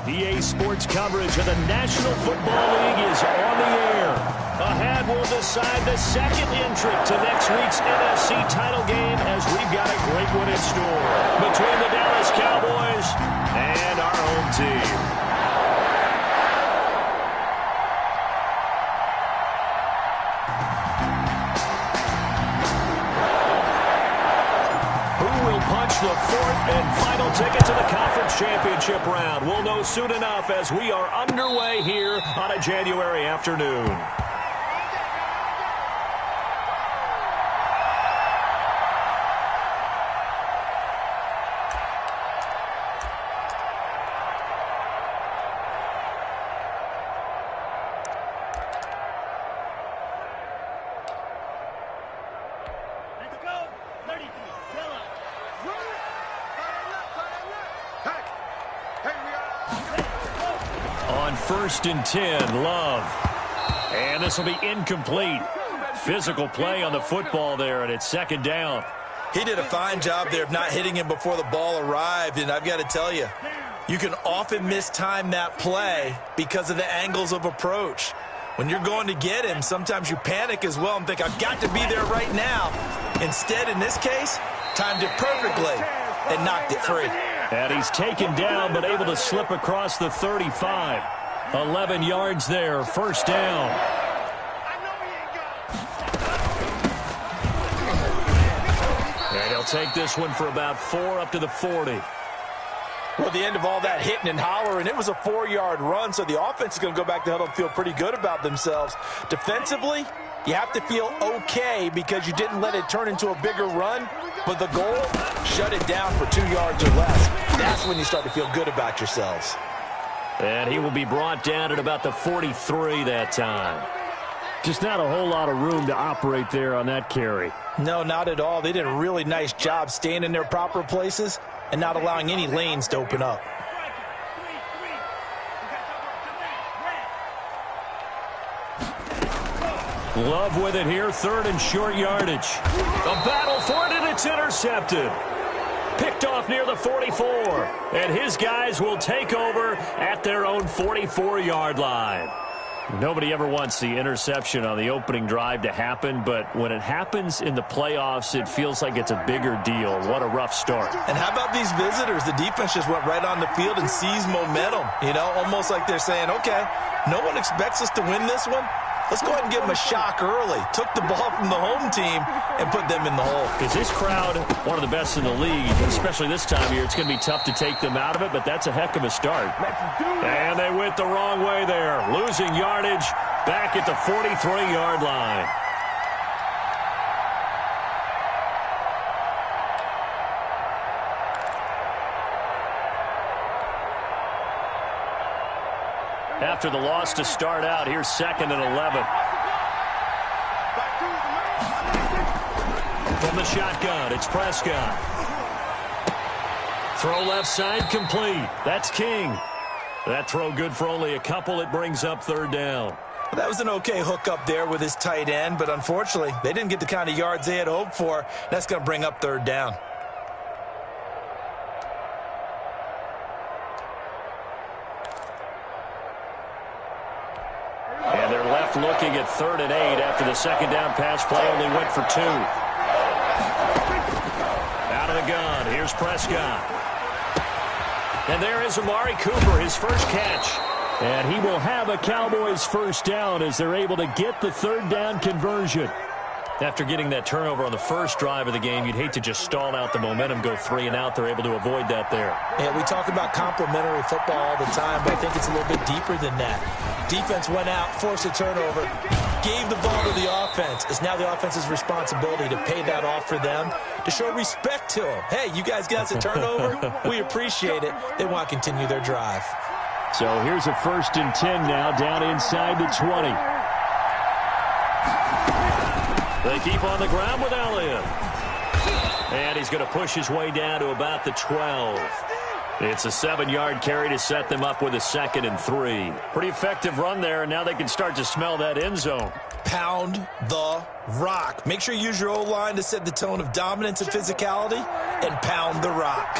EA Sports coverage of the National Football League is on the air. Ahead, we'll decide the second entrant to next week's NFC title game as we've got a great one in store between the Dallas Cowboys and our home team. The fourth and final ticket to the conference championship round. We'll know soon enough as we are underway here on a January afternoon. On 1st and 10, Love. And this will be incomplete. Physical play on the football there, and it's second down. He did a fine job there of not hitting him before the ball arrived, and I've got to tell you, you can often mistime that play because of the angles of approach. When you're going to get him, sometimes you panic as well and think, I've got to be there right now. Instead, in this case, timed it perfectly and knocked it free. And he's taken down but able to slip across the 35. 11 yards there, first down. And he'll take this one for about 4 up to the 40. Well, the end of all that hitting and hollering, it was a 4-yard run, so the offense is going to go back to huddle and feel pretty good about themselves. Defensively, you have to feel okay because you didn't let it turn into a bigger run, but the goal, shut it down for 2 yards or less. That's when you start to feel good about yourselves. And he will be brought down at about the 43 that time. Just not a whole lot of room to operate there on that carry. No, not at all. They did a really nice job staying in their proper places and not allowing any lanes to open up. Love with it here, 3rd and short yardage. A battle for it, and it's intercepted. Picked off near the 44, and his guys will take over at their own 44-yard line. Nobody ever wants the interception on the opening drive to happen, but when it happens in the playoffs, it feels like it's a bigger deal. What a rough start. And how about these visitors? The defense just went right on the field and seized momentum. You know, almost like they're saying, okay, no one expects us to win this one. Let's go ahead and give them a shock early. Took the ball from the home team and put them in the hole. Is this crowd one of the best in the league, especially this time of year? It's going to be tough to take them out of it, but that's a heck of a start. And they went the wrong way there. Losing yardage back at the 43-yard line. After the loss to start out, here's 2nd and 11. From the shotgun, it's Prescott. Throw left side, complete. That's King. That throw good for only a couple. It brings up 3rd down. Well, that was an okay hook up there with his tight end, but unfortunately, they didn't get the kind of yards they had hoped for. That's going to bring up 3rd down. And they're left looking at 3rd and 8 after the 2nd down pass play only went for 2. Out of the gun, here's Prescott. And there is Amari Cooper, his first catch. And he will have a Cowboys first down as they're able to get the 3rd down conversion. After getting that turnover on the first drive of the game, you'd hate to just stall out the momentum, go 3 and out. They're able to avoid that there. Yeah, we talk about complementary football all the time, but I think it's a little bit deeper than that. Defense went out, forced a turnover, gave the ball to the offense. It's now the offense's responsibility to pay that off for them, to show respect to them. Hey, you guys got us a turnover. We appreciate it. They want to continue their drive. So here's a 1st and 10 now, down inside the 20. They keep on the ground with Elliott. And he's going to push his way down to about the 12. It's a 7-yard carry to set them up with a 2nd and 3. Pretty effective run there, and now they can start to smell that end zone. pound the rock. Make sure you use your O-line to set the tone of dominance and physicality, and pound the rock.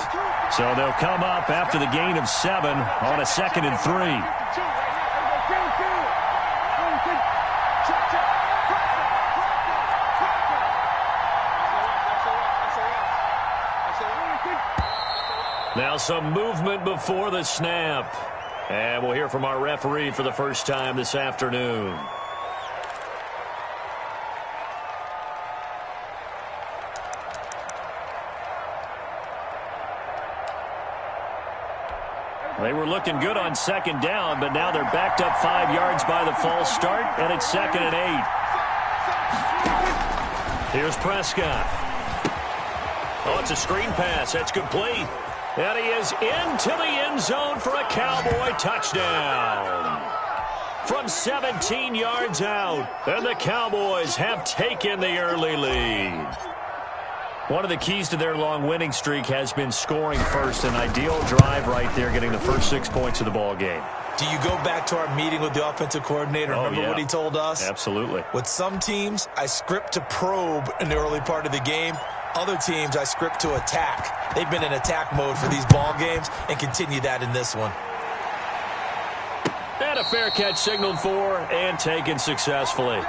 So they'll come up after the gain of 7 on a 2nd and 3. Now some movement before the snap. And we'll hear from our referee for the first time this afternoon. They were looking good on 2nd down, but now they're backed up 5 yards by the false start, and it's 2nd and 8. Here's Prescott. Oh, it's a screen pass. That's complete. And he is into the end zone for a Cowboy touchdown. From 17 yards out, and the Cowboys have taken the early lead. One of the keys to their long winning streak has been scoring first. An ideal drive right there, getting the first 6 points of the ball game. Do you go back to our meeting with the offensive coordinator? Remember what he told us? Absolutely. With some teams, I script to probe in the early part of the game. Other teams, I script to attack. They've been in attack mode for these ball games and continue that in this one. And a fair catch signaled for and taken successfully.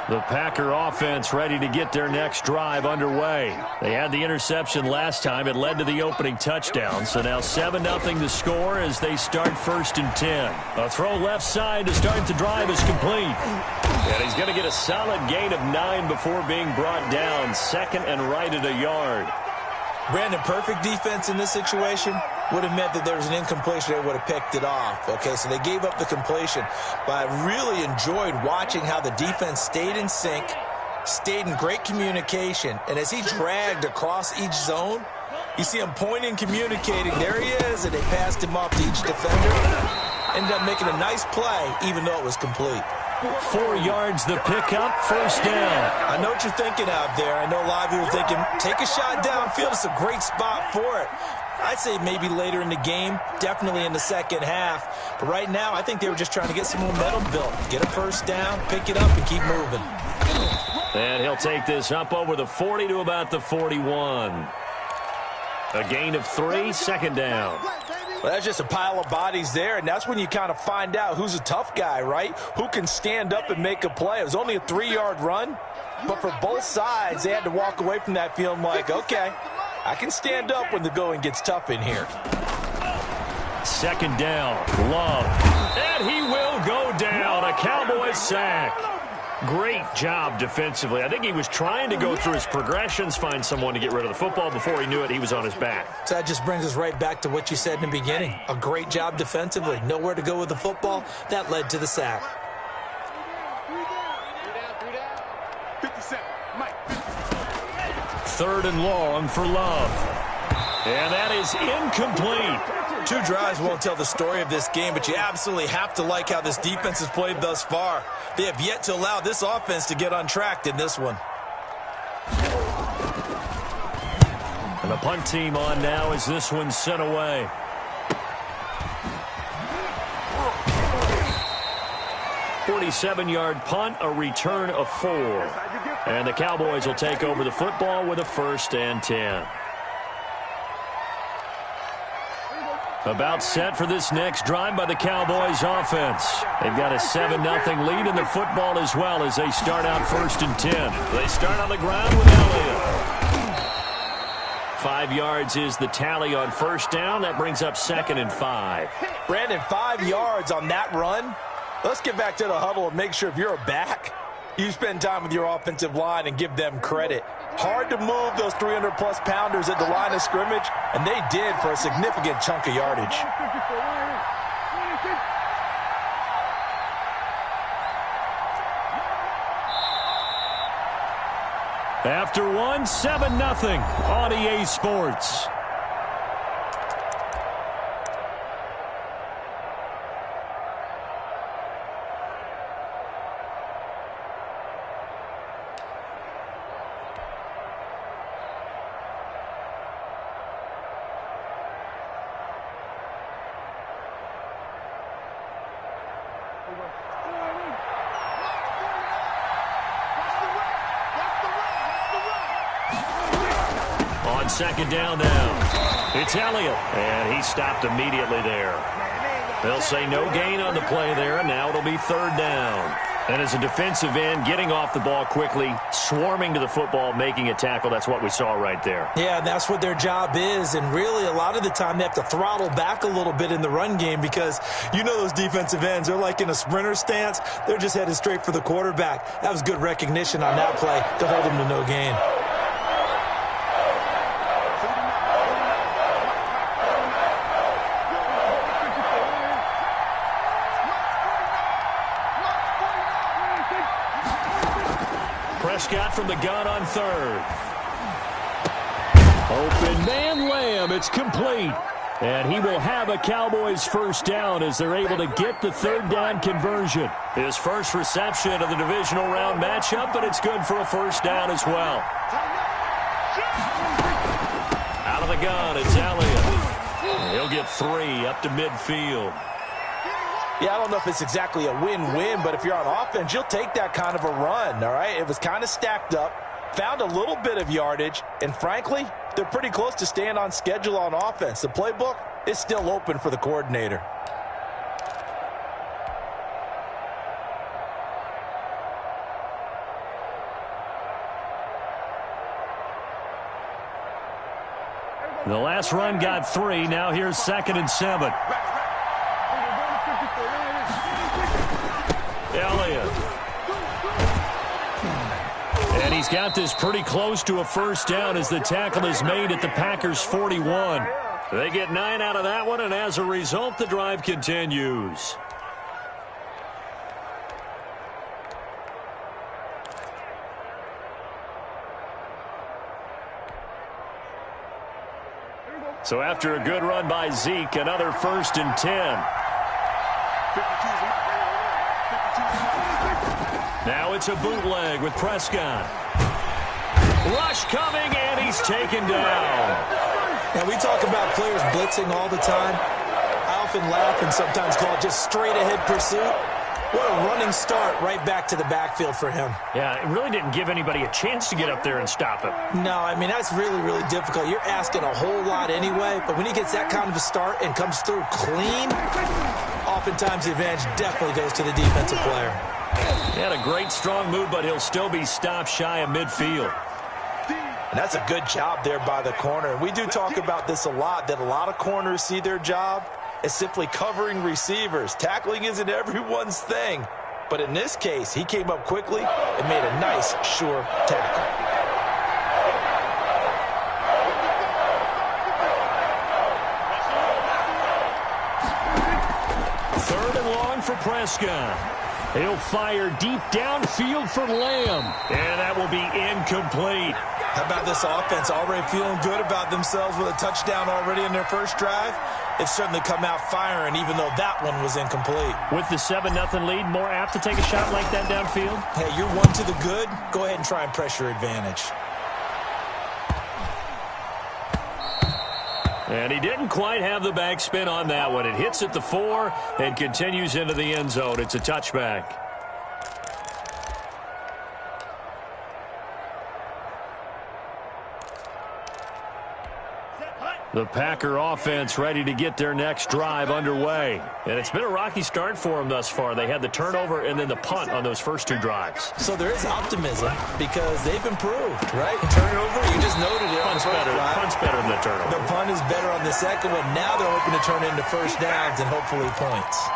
The Packer offense ready to get their next drive underway. They had the interception last time. It led to the opening touchdown. So now 7-0 to score as they start 1st and 10. A throw left side to start the drive is complete. And he's going to get a solid gain of 9 before being brought down. 2nd and right at a yard. Brandon, perfect defense in this situation would have meant that there was an incompletion. They would have picked it off. Okay, so they gave up the completion. But I really enjoyed watching how the defense stayed in sync, stayed in great communication. And as he dragged across each zone, you see him pointing, communicating. There he is, and they passed him off to each defender. Ended up making a nice play, even though it was complete. 4 yards the pickup, 1st down. I know what you're thinking out there. I know a lot of people are thinking, take a shot downfield. It's a great spot for it. I'd say maybe later in the game, definitely in the second half. But right now, I think they were just trying to get some momentum built. Get a 1st down, pick it up, and keep moving. And he'll take this up over the 40 to about the 41. A gain of 3, 2nd down. Well, that's just a pile of bodies there, and that's when you kind of find out who's a tough guy, right? Who can stand up and make a play. It was only a 3-yard run, but for both sides, they had to walk away from that feeling like, okay, I can stand up when the going gets tough in here. 2nd down, Love. And he will go down. A Cowboys sack. Great job defensively. I think he was trying to go through his progressions, find someone to get rid of the football. Before he knew it, he was on his back. So that just brings us right back to what you said in the beginning. A great job defensively. Nowhere to go with the football. That led to the sack. 3rd and long for Love. And that is incomplete. 2 drives won't tell the story of this game, but you absolutely have to like how this defense has played thus far. They have yet to allow this offense to get untracked in this one. And the punt team on now as this one's sent away. "47-yard punt, a return of 4. And the Cowboys will take over the football with a 1st and 10. About set for this next drive by the Cowboys offense. They've got a 7-0 lead in the football as well as they start out 1st and 10. They start on the ground with Elliott. 5 yards is the tally on 1st down. That brings up 2nd and 5. Brandon, 5 yards on that run. Let's get back to the huddle and make sure if you're a back, you spend time with your offensive line and give them credit. Hard to move those 300-plus pounders at the line of scrimmage, and they did for a significant chunk of yardage. After one, 7-0 on EA Sports. on second down now. It's Elliott, and he stopped immediately there. They'll say no gain on the play there, and now it'll be third down. And as a defensive end, getting off the ball quickly, swarming to the football, making a tackle, that's what we saw right there. Yeah, that's what their job is. And really, a lot of the time, they have to throttle back a little bit in the run game because you know those defensive ends, they're like in a sprinter stance. They're just headed straight for the quarterback. That was good recognition on that play to hold them to no gain. Prescott from the gun on third. Open man Lamb. It's complete. And he will have a Cowboys first down as they're able to get the third down conversion. His first reception of the divisional round matchup, but it's good for a first down as well. Out of the gun, it's Elliott. He'll get 3 up to midfield. Yeah, I don't know if it's exactly a win-win, but if you're on offense, you'll take that kind of a run, all right? It was kind of stacked up, found a little bit of yardage, and frankly, they're pretty close to staying on schedule on offense. The playbook is still open for the coordinator. The last run got 3. Now here's 2nd and 7. Elliott. And he's got this pretty close to a first down as the tackle is made at the Packers' 41. They get 9 out of that one, and as a result, the drive continues. So after a good run by Zeke, another 1st and 10. Now it's a bootleg with Prescott. Rush coming, and he's taken down. Now, we talk about players blitzing all the time. I often laugh and sometimes call it just straight-ahead pursuit. What a running start right back to the backfield for him. Yeah, it really didn't give anybody a chance to get up there and stop him. No, I mean, that's really, really difficult. You're asking a whole lot anyway, but when he gets that kind of a start and comes through clean, oftentimes the advantage definitely goes to the defensive player. He had a great, strong move, but he'll still be stopped shy of midfield. And that's a good job there by the corner. We do talk about this a lot, that a lot of corners see their job as simply covering receivers. Tackling isn't everyone's thing. But in this case, he came up quickly and made a nice, sure tackle. Third and long for Prescott. He'll fire deep downfield for Lamb. And that will be incomplete. How about this offense already feeling good about themselves with a touchdown already in their first drive? It's certainly come out firing, even though that one was incomplete. With the 7-0 lead, more apt to take a shot like that downfield? Hey, you're one to the good. Go ahead and try and press your advantage. And he didn't quite have the backspin on that one. It hits at the 4 and continues into the end zone. It's a touchback. The Packer offense ready to get their next drive underway. And it's been a rocky start for them thus far. They had the turnover and then the punt on those first 2 drives. So there is optimism because they've improved, right? Turnover, you just noted it. Punt's better than the turnover. The punt is better on the second one. Now they're hoping to turn into first downs and hopefully points.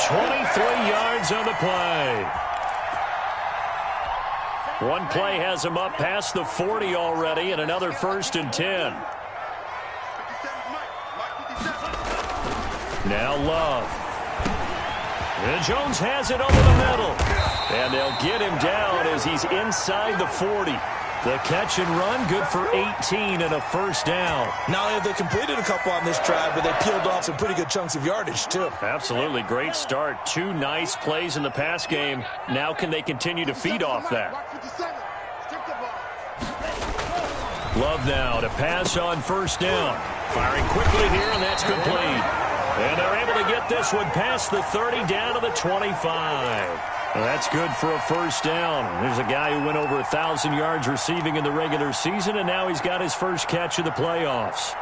23 yards on the play. One play has him up past the 40 already and another 1st and 10. Now Love. And Jones has it over the middle. And they'll get him down as he's inside the 40. The catch and run, good for 18 and a first down. Not only have they completed a couple on this drive, but they peeled off some pretty good chunks of yardage, too. Absolutely. Great start. 2 nice plays in the pass game. Now can they continue to feed off that? Love now to pass on first down. Firing quickly here, and that's complete. And they're able to get this one past the 30 down to the 25. Well, that's good for a first down. There's a guy who went over 1,000 yards receiving in the regular season, and now he's got his first catch of the playoffs.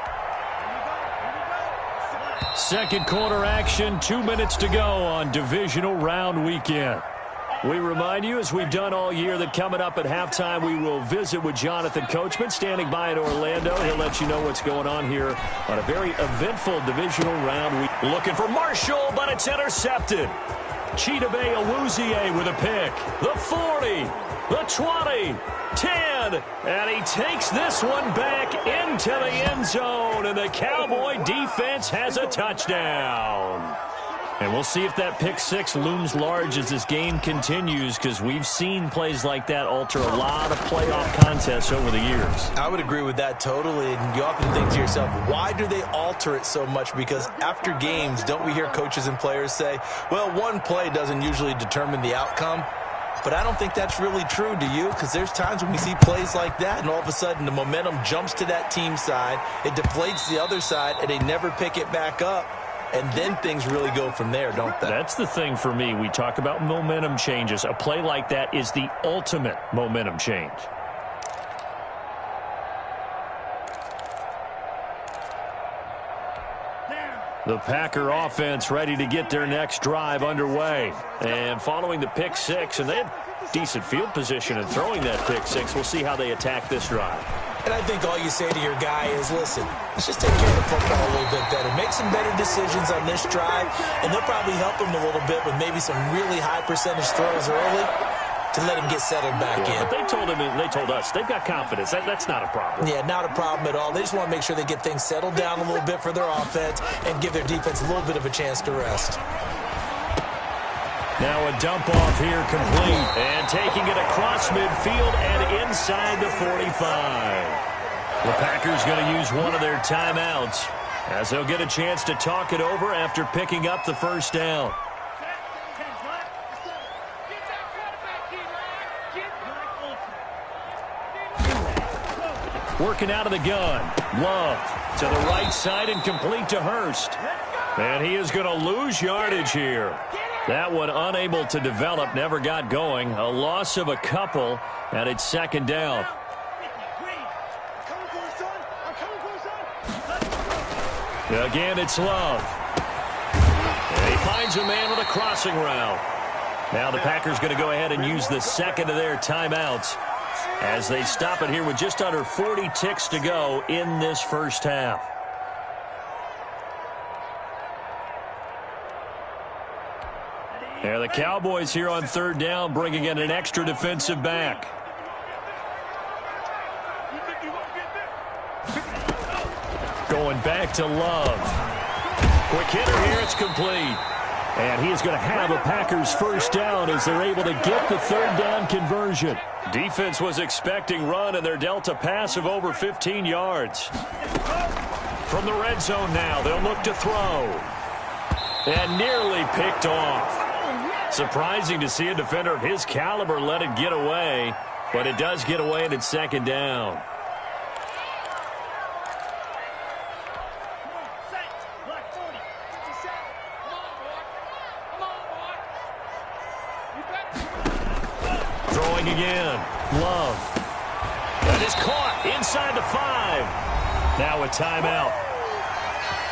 Second quarter action, 2 minutes to go on divisional round weekend. We remind you, as we've done all year, that coming up at halftime, we will visit with Jonathan Coachman, standing by in Orlando. He'll let you know what's going on here on a very eventful divisional round week. Looking for Marshall, but it's intercepted. Chidobe Awuzie with a pick. The 40, the 20, 10, and he takes this one back into the end zone, and the Cowboy defense has a touchdown. And we'll see if that pick six looms large as this game continues, because we've seen plays like that alter a lot of playoff contests over the years. I would agree with that totally. And you often think to yourself, why do they alter it so much? Because after games, don't we hear coaches and players say, well, one play doesn't usually determine the outcome? But I don't think that's really true, do you? Because there's times when we see plays like that, and all of a sudden the momentum jumps to that team side, it deflates the other side, and they never pick it back up. And then things really go from there, don't they? That's the thing for me. We talk about momentum changes. A play like that is the ultimate momentum change. The Packer offense ready to get their next drive underway. And following the pick six, and they had decent field position in throwing that pick six. We'll see how they attack this drive. And I think all you say to your guy is, listen, let's just take care of the football a little bit better. Make some better decisions on this drive, and they'll probably help him a little bit with maybe some really high percentage throws early to let him get settled back in. But they told him, and they told us, they've got confidence. That's not a problem. Yeah, not a problem at all. They just want to make sure they get things settled down a little bit for their offense and give their defense a little bit of a chance to rest. Now a dump off here complete, and taking it across midfield and inside the 45. The Packers going to use one of their timeouts as they'll get a chance to talk it over after picking up the first down. Working out of the gun. Love to the right side and complete to Hurst. And he is going to lose yardage here. That one unable to develop, never got going. A loss of a couple, and it's second down. Again, it's Love. And he finds a man with a crossing route. Now the Packers going to go ahead and use the second of their timeouts as they stop it here with just under 40 ticks to go in this first half. Yeah, the Cowboys here on third down, bringing in an extra defensive back. Going back to Love. Quick hitter here, it's complete. And he is going to have a Packers first down as they're able to get the third down conversion. Defense was expecting run, and they're dealt a pass of over 15 yards. From the red zone now, they'll look to throw. And nearly picked off. Surprising to see a defender of his caliber let it get away, but it does get away, and it's second down. Throwing again. Love. That is caught inside the 5. Now a timeout.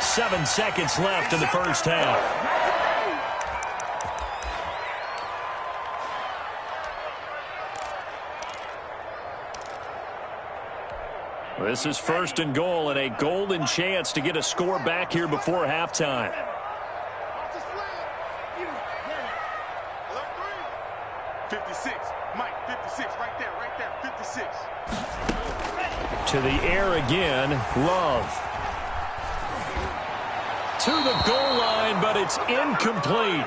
7 seconds left in the first half. This is first and goal, and a golden chance to get a score back here before halftime. To the air again, Love. To the goal line, but it's incomplete.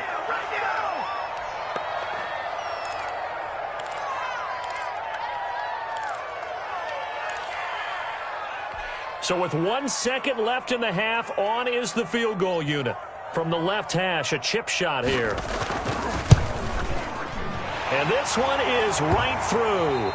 So with 1 second left in the half, on is the field goal unit. From the left hash, a chip shot here. And this one is right through.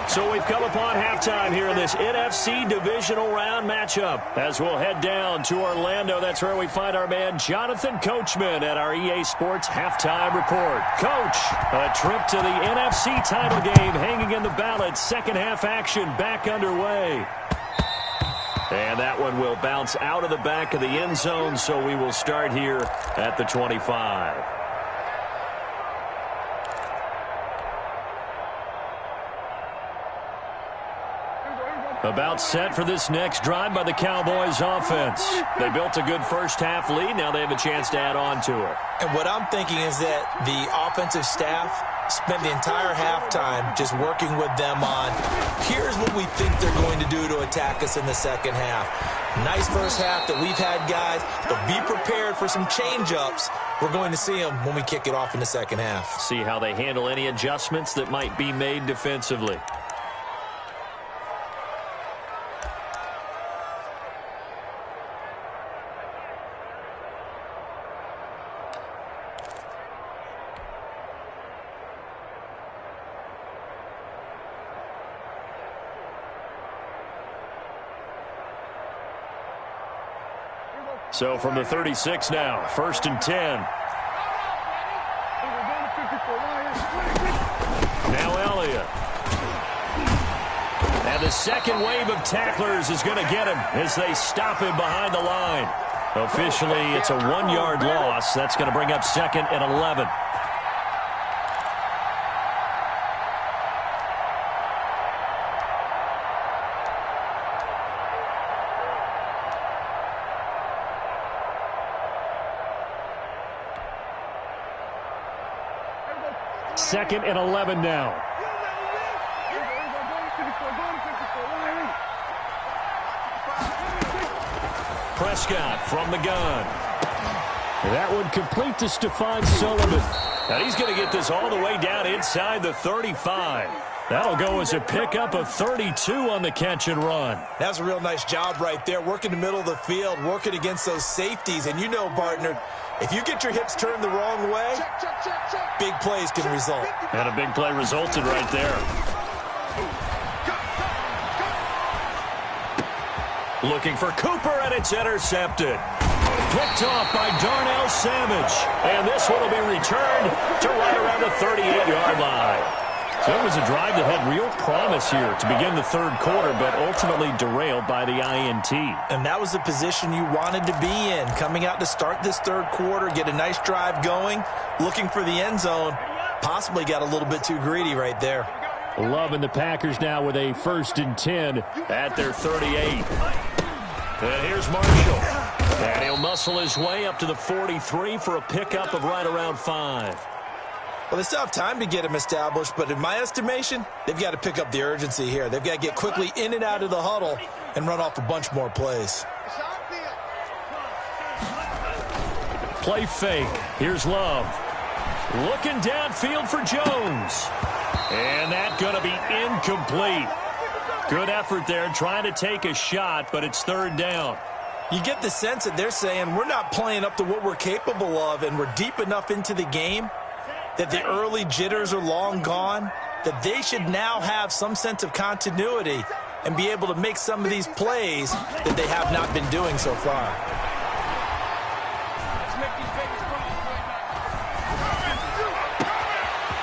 So we've come upon halftime here in this NFC divisional round matchup. As we'll head down to Orlando, that's where we find our man Jonathan Coachman at our EA Sports Halftime Report. Coach, a trip to the NFC title game hanging in the balance. Second half action back underway. And that one will bounce out of the back of the end zone, so we will start here at the 25. About set for this next drive by the Cowboys offense. They built a good first-half lead. Now they have a chance to add on to it. And what I'm thinking is that the offensive staff spent the entire halftime just working with them on, here's what we think they're going to do to attack us in the second half. Nice first half that we've had, guys, but be prepared for some change-ups. We're going to see them when we kick it off in the second half. See how they handle any adjustments that might be made defensively. So from the 36 now, 1st and 10. Now Elliott. And the second wave of tacklers is going to get him as they stop him behind the line. Officially, it's a 1-yard loss. That's going to bring up 2nd and 11. Second and 11 now. Prescott from the gun. That one complete to Stephon Sullivan. Now he's going to get this all the way down inside the 35. That'll go as a pickup of 32 on the catch and run. That's a real nice job right there, working the middle of the field, working against those safeties. And you know, partner, if you get your hips turned the wrong way, big plays can result. And a big play resulted right there. Looking for Cooper, and it's intercepted. Picked off by Darnell Savage. And this one will be returned to right around the 38-yard line. So it was a drive that had real promise here to begin the third quarter, but ultimately derailed by the INT. And that was the position you wanted to be in, coming out to start this third quarter, get a nice drive going, looking for the end zone. Possibly got a little bit too greedy right there. Loving the Packers now with a 1st and 10 at their 38. And here's Marshall. And he'll muscle his way up to the 43 for a pickup of right around 5. Well, they still have time to get him established, but in my estimation, they've got to pick up the urgency here. They've got to get quickly in and out of the huddle and run off a bunch more plays. Play fake. Here's Love. Looking downfield for Jones. And that's going to be incomplete. Good effort there trying to take a shot, but it's 3rd down. You get the sense that they're saying we're not playing up to what we're capable of, and we're deep enough into the game that the early jitters are long gone, that they should now have some sense of continuity and be able to make some of these plays that they have not been doing so far.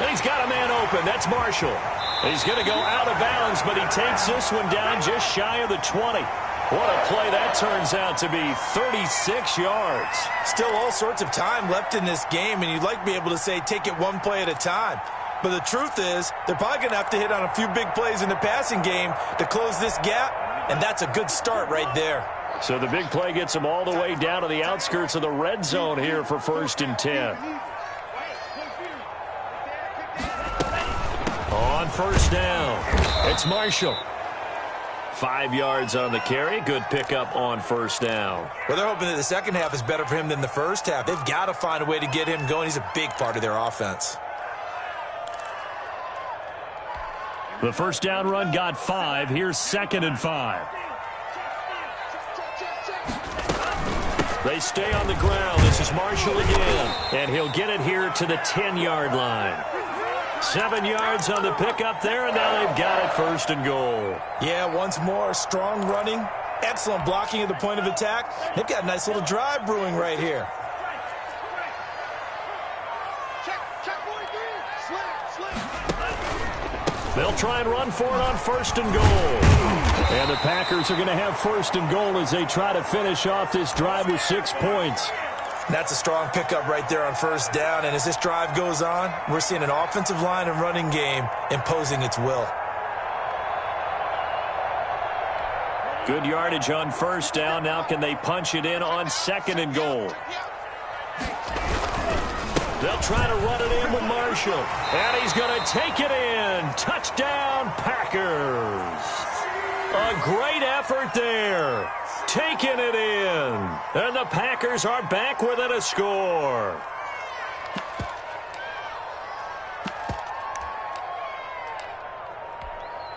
And he's got a man open. That's Marshall. He's going to go out of bounds, but he takes this one down just shy of the 20. What a play that turns out to be, 36 yards. Still all sorts of time left in this game, and you'd like to be able to say take it one play at a time. But the truth is, they're probably going to have to hit on a few big plays in the passing game to close this gap, and that's a good start right there. So the big play gets them all the way down to the outskirts of the red zone here for 1st and 10. On 1st down, it's Marshall. 5 yards on the carry. Good pickup on 1st down. Well, they're hoping that the second half is better for him than the first half. They've got to find a way to get him going. He's a big part of their offense. The 1st down run got 5. Here's 2nd and 5. They stay on the ground. This is Marshall again. And he'll get it here to the 10-yard line. 7 yards on the pickup there, and now they've got it 1st and goal. Yeah, once more, strong running, excellent blocking at the point of attack. They've got a nice little drive brewing right here. They'll try and run for it on 1st and goal. And the Packers are going to have 1st and goal as they try to finish off this drive with 6 points. That's a strong pickup right there on 1st down. And as this drive goes on, we're seeing an offensive line and running game imposing its will. Good yardage on 1st down. Now can they punch it in on 2nd and goal? They'll try to run it in with Marshall. And he's going to take it in. Touchdown, Packers. A great effort there. Taking it in. And the Packers are back within a score.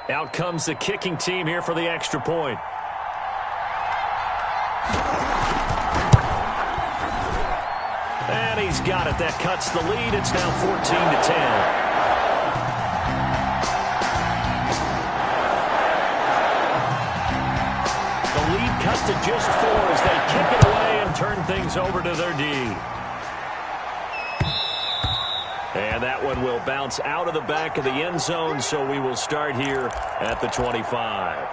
Out comes the kicking team here for the extra point. And he's got it. That cuts the lead. It's now 14-10. Cut to just 4 as they kick it away and turn things over to their D. And that one will bounce out of the back of the end zone, so we will start here at the 25.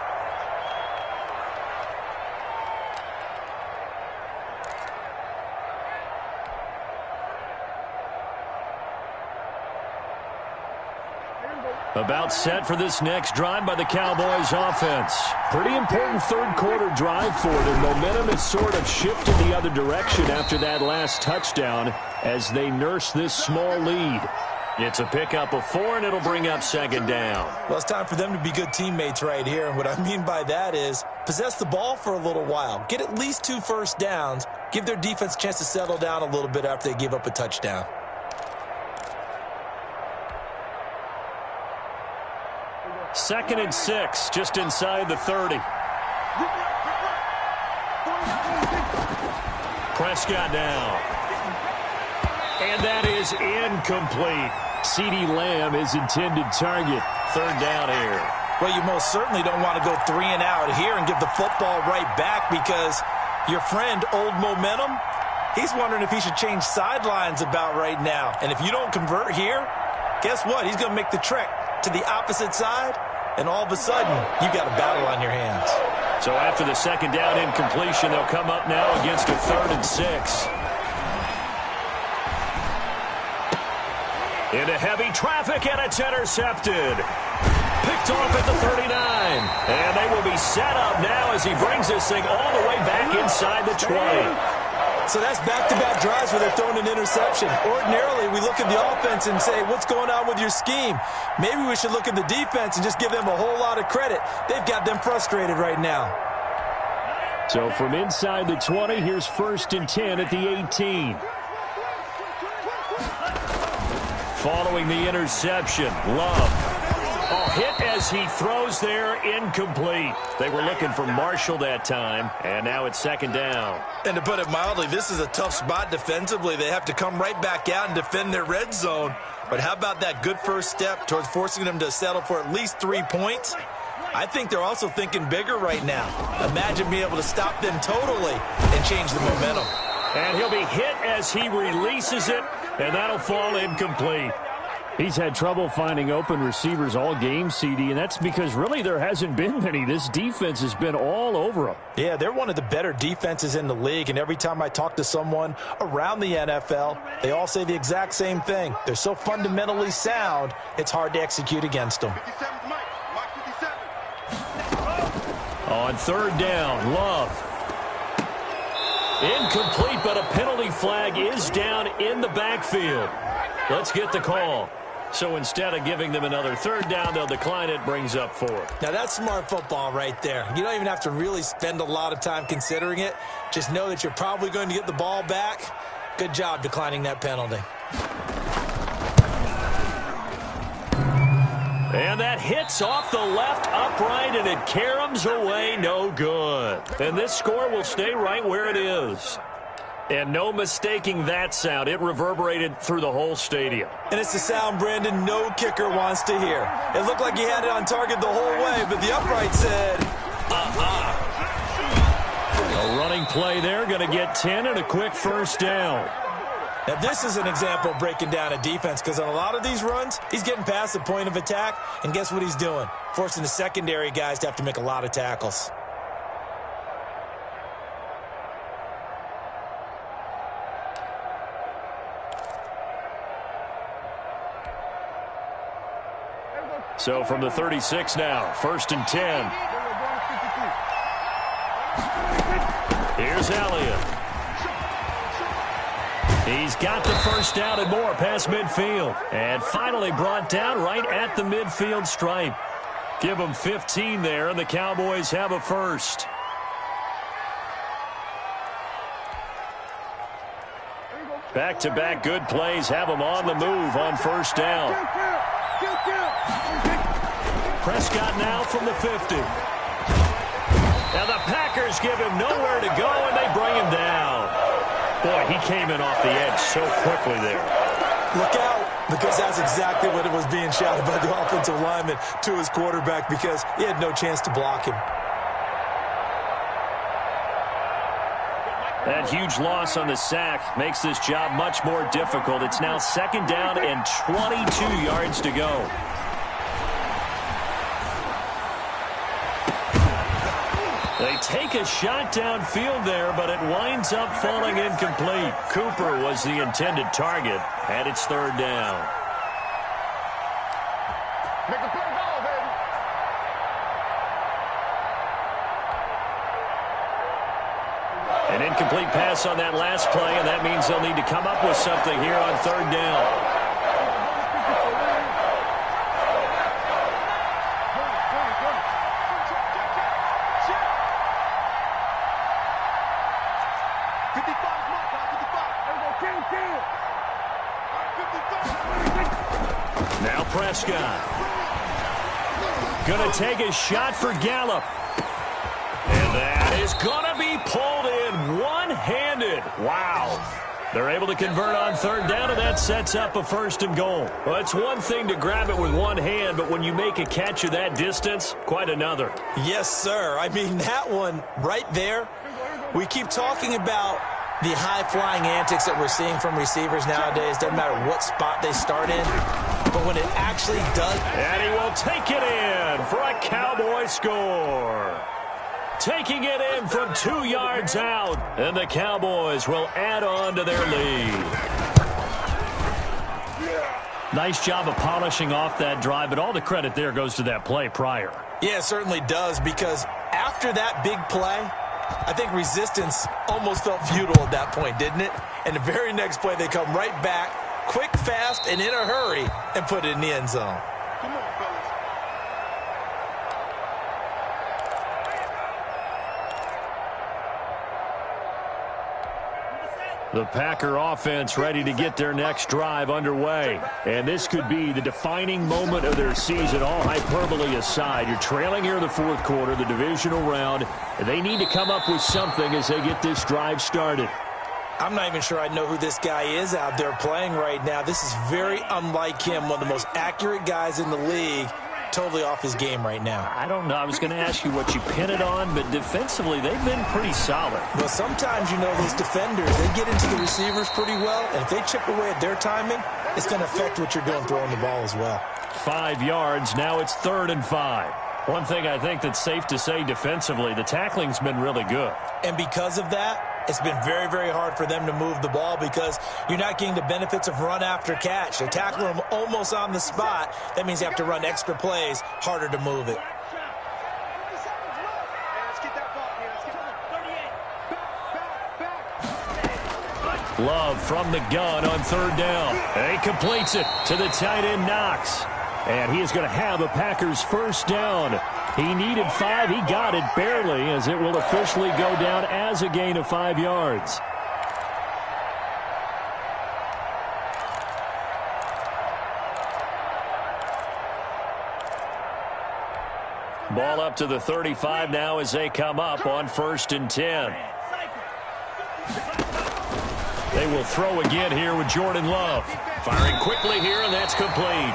About set for this next drive by the Cowboys offense. Pretty important third-quarter drive for them. Momentum has sort of shifted the other direction after that last touchdown as they nurse this small lead. It's a pickup of 4, and it'll bring up 2nd down. Well, it's time for them to be good teammates right here. And what I mean by that is possess the ball for a little while. Get at least 2 first downs. Give their defense a chance to settle down a little bit after they give up a touchdown. Second and 6, just inside the 30. Prescott now. And that is incomplete. CeeDee Lamb is intended target. 3rd down here. Well, you most certainly don't want to go 3 and out here and give the football right back because your friend, Old Momentum, he's wondering if he should change sidelines about right now. And if you don't convert here, guess what? He's going to make the trek to the opposite side, and all of a sudden, you got a battle on your hands. So after the 2nd down incompletion, they'll come up now against a 3rd and 6. Into heavy traffic, and it's intercepted. Picked off at the 39. And they will be set up now as he brings this thing all the way back inside the 20. So that's back-to-back drives where they're throwing an interception. Ordinarily, we look at the offense and say, what's going on with your scheme? Maybe we should look at the defense and just give them a whole lot of credit. They've got them frustrated right now. So from inside the 20, here's 1st and 10 at the 18. Following the interception, Love. Oh, hit as he throws there, incomplete. They were looking for Marshall that time, and now it's 2nd down. And to put it mildly, this is a tough spot defensively. They have to come right back out and defend their red zone. But how about that good first step towards forcing them to settle for at least 3 points? I think they're also thinking bigger right now. Imagine being able to stop them totally and change the momentum. And he'll be hit as he releases it, and that'll fall incomplete. He's had trouble finding open receivers all game, CD, and that's because really there hasn't been many. This defense has been all over them. Yeah, they're one of the better defenses in the league, and every time I talk to someone around the NFL, they all say the exact same thing. They're so fundamentally sound, it's hard to execute against them. On 3rd down, Love. Incomplete, but a penalty flag is down in the backfield. Let's get the call. So instead of giving them another 3rd down, they'll decline it, brings up 4th. Now that's smart football right there. You don't even have to really spend a lot of time considering it. Just know that you're probably going to get the ball back. Good job declining that penalty. And that hits off the left upright, and it caroms away, no good. And this score will stay right where it is. And no mistaking that sound. It reverberated through the whole stadium. And it's the sound, Brandon, no kicker wants to hear. It looked like he had it on target the whole way, but the upright said, A running play there, going to get 10 and a quick first down. Now, this is an example of breaking down a defense, because on a lot of these runs, he's getting past the point of attack, and guess what he's doing? Forcing the secondary guys to have to make a lot of tackles. So from the 36 now, 1st and 10. Here's Elliott. He's got the first down and more past midfield. And finally brought down right at the midfield stripe. Give them 15 there, and the Cowboys have a first. Back-to-back good plays have them on the move on first down. Prescott now from the 50. Now the Packers give him nowhere to go, and they bring him down. Boy, he came in off the edge so quickly there. Look out, because that's exactly what it was being shouted by the offensive lineman to his quarterback, because he had no chance to block him. That huge loss on the sack makes this job much more difficult. It's now 2nd down and 22 yards to go. They take a shot downfield there, but it winds up falling incomplete. Cooper was the intended target, and it's 3rd down. Make a play ball, baby. An incomplete pass on that last play, and that means they'll need to come up with something here on 3rd down. Now Prescott. Going to take a shot for Gallup. And that is going to be pulled in one-handed. Wow. They're able to convert on 3rd down, and that sets up a 1st and goal. Well, it's one thing to grab it with one hand, but when you make a catch of that distance, quite another. Yes, sir. I mean, that one right there, we keep talking about the high-flying antics that we're seeing from receivers nowadays. Doesn't matter what spot they start in, but when it actually does. And he will take it in for a Cowboy score. Taking it in from 2 yards out, and the Cowboys will add on to their lead. Nice job of polishing off that drive, but all the credit there goes to that play prior. Yeah, it certainly does, because after that big play, I think resistance almost felt futile at that point, didn't it? And the very next play, they come right back, quick, fast, and in a hurry, and put it in the end zone. Come on, fellas. The Packer offense ready to get their next drive underway. And this could be the defining moment of their season, all hyperbole aside. You're trailing here in the 4th quarter, the divisional round. And they need to come up with something as they get this drive started. I'm not even sure I know who this guy is out there playing right now. This is very unlike him, one of the most accurate guys in the league. Totally off his game right now. I don't know. I was going to ask you what you pin it on, but defensively, they've been pretty solid. Well, sometimes, you know, those defenders, they get into the receivers pretty well, and if they chip away at their timing, it's going to affect what you're doing throwing the ball as well. 5 yards. Now it's 3rd and 5. One thing I think that's safe to say defensively, the tackling's been really good. And because of that, it's been very, very hard for them to move the ball because you're not getting the benefits of run after catch. They tackle them almost on the spot. That means you have to run extra plays, harder to move it. Love from the gun on 3rd down. And he completes it to the tight end, Knox. And he is going to have the Packers' first down. He needed 5. He got it barely, as it will officially go down as a gain of 5 yards. Ball up to the 35 now as they come up on 1st and 10. They will throw again here with Jordan Love. Firing quickly here, and that's complete.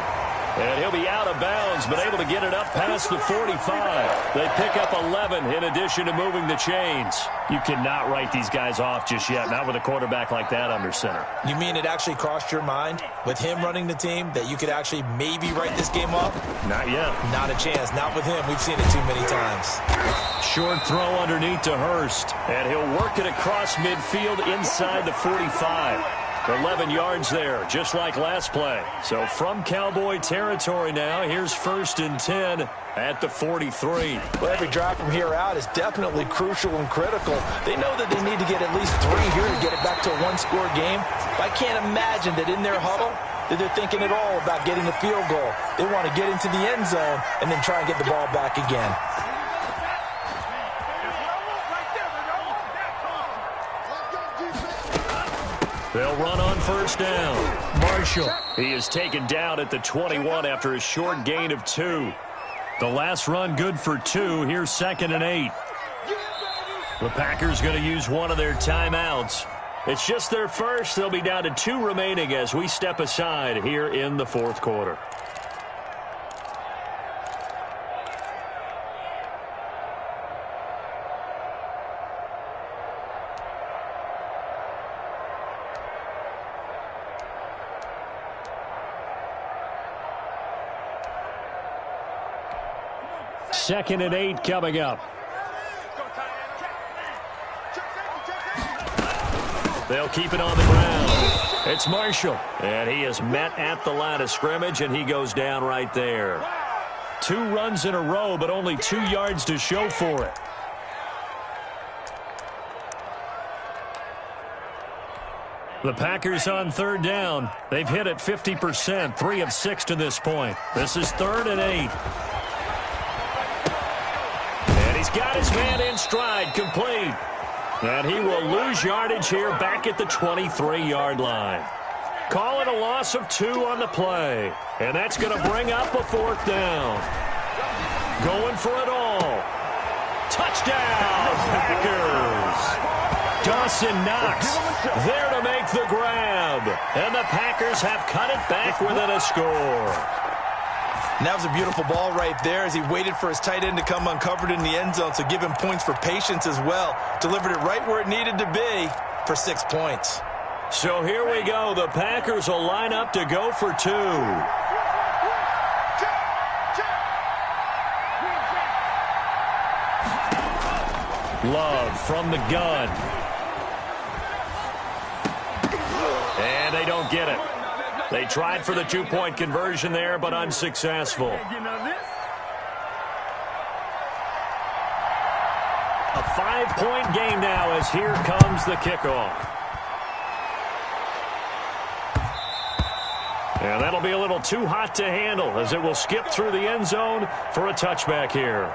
And he'll be out of bounds, but able to get it up past the 45. They pick up 11 in addition to moving the chains. You cannot write these guys off just yet, not with a quarterback like that under center. You mean it actually crossed your mind with him running the team that you could actually maybe write this game off? Not yet. Not a chance. Not with him. We've seen it too many times. Short throw underneath to Hurst. And he'll work it across midfield inside the 45. 11 yards there, just like last play. So from Cowboy territory now, here's 1st and 10 at the 43. Well, every drive from here out is definitely crucial and critical. They know that they need to get at least 3 here to get it back to a one-score game. But I can't imagine that in their huddle that they're thinking at all about getting a field goal. They want to get into the end zone and then try and get the ball back again. They'll run on 1st down. Marshall. He is taken down at the 21 after a short gain of 2. The last run good for 2. Here's 2nd and 8. The Packers going to use one of their timeouts. It's just their first. They'll be down to 2 remaining as we step aside here in the 4th quarter. Second and 8 coming up. They'll keep it on the ground. It's Marshall. And he is met at the line of scrimmage, and he goes down right there. 2 runs in a row, but only 2 yards to show for it. The Packers on 3rd down. They've hit it 50%, 3 of 6 to this point. This is 3rd and 8. He's got his man in stride, complete. And he will lose yardage here back at the 23-yard line. Call it a loss of 2 on the play. And that's going to bring up a 4th down. Going for it all. Touchdown, Packers. Dawson Knox there to make the grab. And the Packers have cut it back within a score. And that was a beautiful ball right there as he waited for his tight end to come uncovered in the end zone, so give him points for patience as well. Delivered it right where it needed to be for 6 points. So here we go. The Packers will line up to go for 2. Love from the gun. And they don't get it. They tried for the 2-point conversion there, but unsuccessful. A 5-point game now as here comes the kickoff. And that'll be a little too hot to handle as it will skip through the end zone for a touchback here.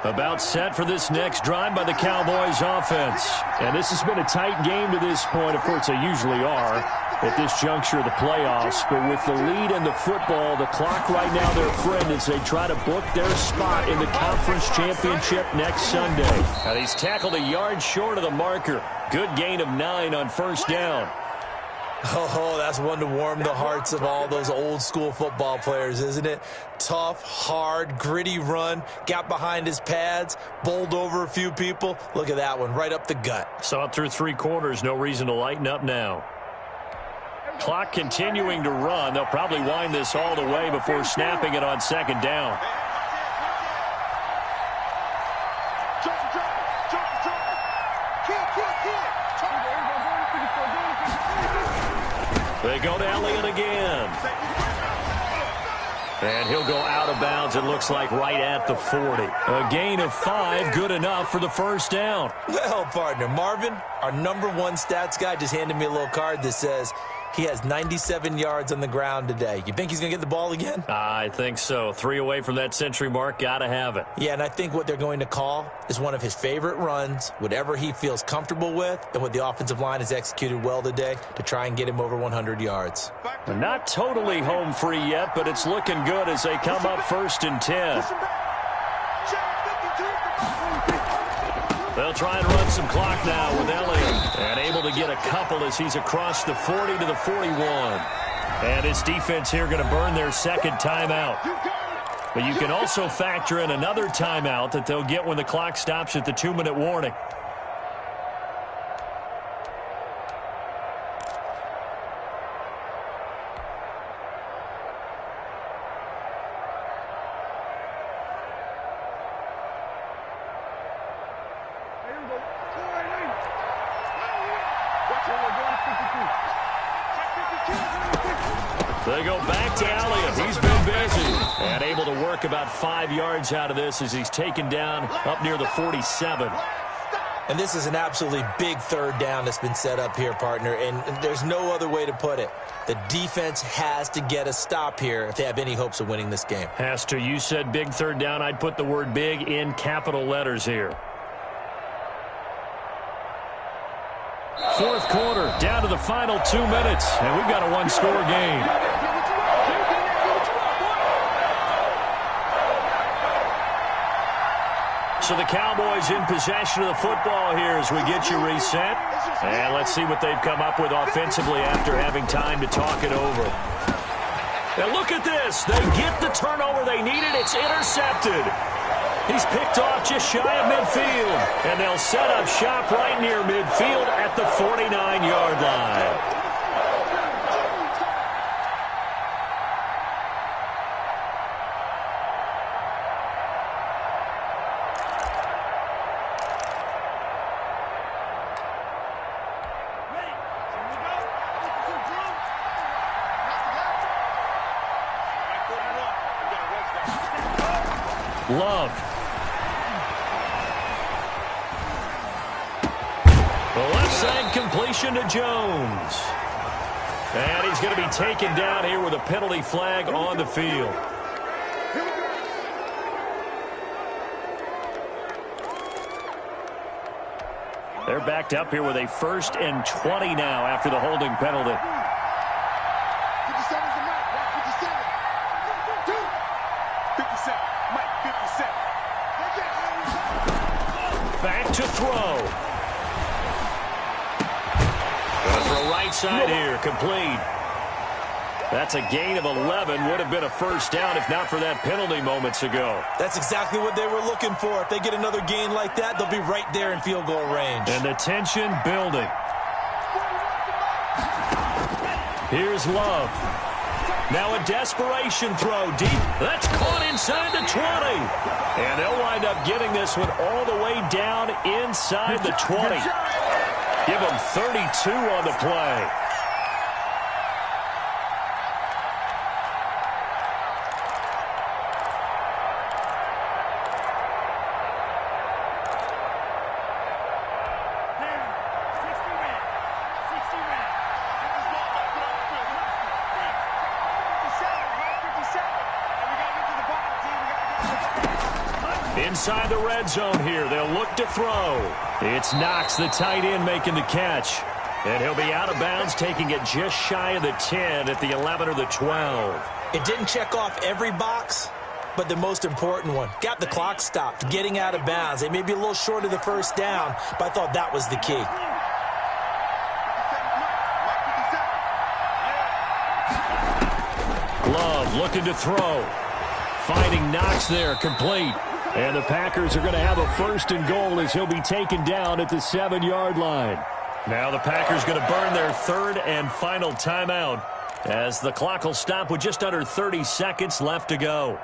About set for this next drive by the Cowboys offense. And this has been a tight game to this point. Of course, they usually are at this juncture of the playoffs. But with the lead in the football, the clock right now their friend as they try to book their spot in the conference championship next Sunday. And he's tackled a yard short of the marker. Good gain of 9 on 1st down. Oh, that's one to warm the hearts of all those old-school football players, isn't it? Tough, hard, gritty run. Got behind his pads, bowled over a few people. Look at that one, right up the gut. Saw it through 3 quarters. No reason to lighten up now. Clock continuing to run. They'll probably wind this all the way before snapping it on 2nd down. They go to Elliott again. And he'll go out of bounds, it looks like, right at the 40. A gain of 5, good enough for the 1st down. Well, partner, Marvin, our #1 stats guy, just handed me a little card that says He has 97 yards on the ground today. You think he's going to get the ball again? I think so. 3 away from that century mark. Got to have it. Yeah, and I think what they're going to call is one of his favorite runs, whatever he feels comfortable with, and what the offensive line has executed well today to try and get him over 100 yards. Not totally home free yet, but it's looking good as they come up 1st and 10. They'll try and run some clock now with Elliott. And able to get a couple as he's across the 40 to the 41. And his defense here going to burn their 2nd timeout. But you can also factor in another timeout that they'll get when the clock stops at the 2-minute warning. They go back to Elliott. He's been busy. And able to work about 5 yards out of this as he's taken down up near the 47. And this is an absolutely big 3rd down that's been set up here, partner. And there's no other way to put it. The defense has to get a stop here if they have any hopes of winning this game. Has to. You said big 3rd down. I'd put the word big in capital letters here. 4th quarter, down to the final 2 minutes, and we've got a 1-score game. So the Cowboys in possession of the football here as we get you reset. And let's see what they've come up with offensively after having time to talk it over. Now look at this. They get the turnover they needed. It's intercepted. He's picked off just shy of midfield. And they'll set up shop right near midfield at the 49-yard line. Love. The left side completion to Jones. And he's going to be taken down here with a penalty flag on the field. They're backed up here with a 1st and 20 now after the holding penalty. Back to throw. Going for a right side here, complete. That's a gain of 11. Would have been a 1st down if not for that penalty moments ago. That's exactly what they were looking for. If they get another gain like that, they'll be right there in field goal range. And the tension building. Here's Love. Now a desperation throw deep. That's caught inside the 20. And they'll wind up getting this one all the way down inside the 20. Give them 32 on the play. Inside the red zone here, they'll look to throw. It's Knox, the tight end, making the catch. And he'll be out of bounds, taking it just shy of the 10 at the 11 or the 12. It didn't check off every box, but the most important one. Got the clock stopped, getting out of bounds. They may be a little short of the 1st down, but I thought that was the key. Love looking to throw. Finding Knox there, complete. And the Packers are going to have a 1st and goal as he'll be taken down at the 7-yard line. Now the Packers going to burn their 3rd and final timeout as the clock will stop with just under 30 seconds left to go.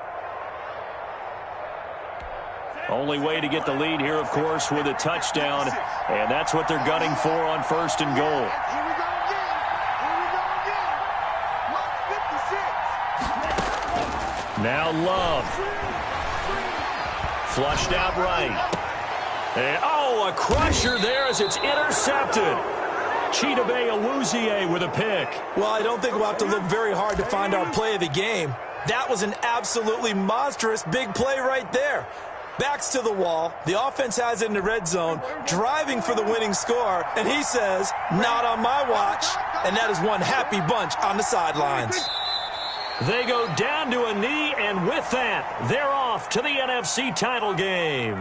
Only way to get the lead here, of course, with a touchdown, and that's what they're gunning for on 1st and goal. Now Love. Flushed out right. And, oh, a crusher there as it's intercepted. Chidobe Awuzie with a pick. Well, I don't think we'll have to look very hard to find our play of the game. That was an absolutely monstrous big play right there. Backs to the wall. The offense has it in the red zone, driving for the winning score, and he says, not on my watch. And that is one happy bunch on the sidelines. They go down to a knee, and with that, they're off to the NFC title game.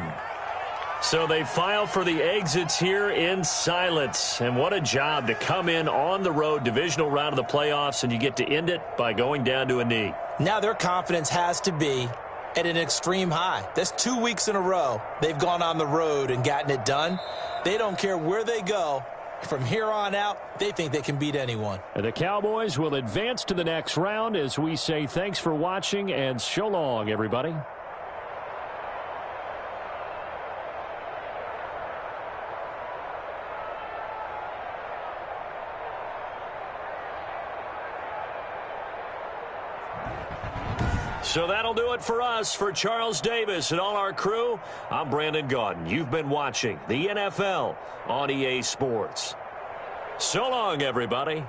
So they file for the exits here in silence. And what a job to come in on the road, divisional round of the playoffs, and you get to end it by going down to a knee. Now their confidence has to be at an extreme high. That's 2 weeks in a row they've gone on the road and gotten it done. They don't care where they go. From here on out, they think they can beat anyone. And the Cowboys will advance to the next round as we say thanks for watching and so long, everybody. So that'll do it for us. For Charles Davis and all our crew, I'm Brandon Gaudin. You've been watching the NFL on EA Sports. So long, everybody.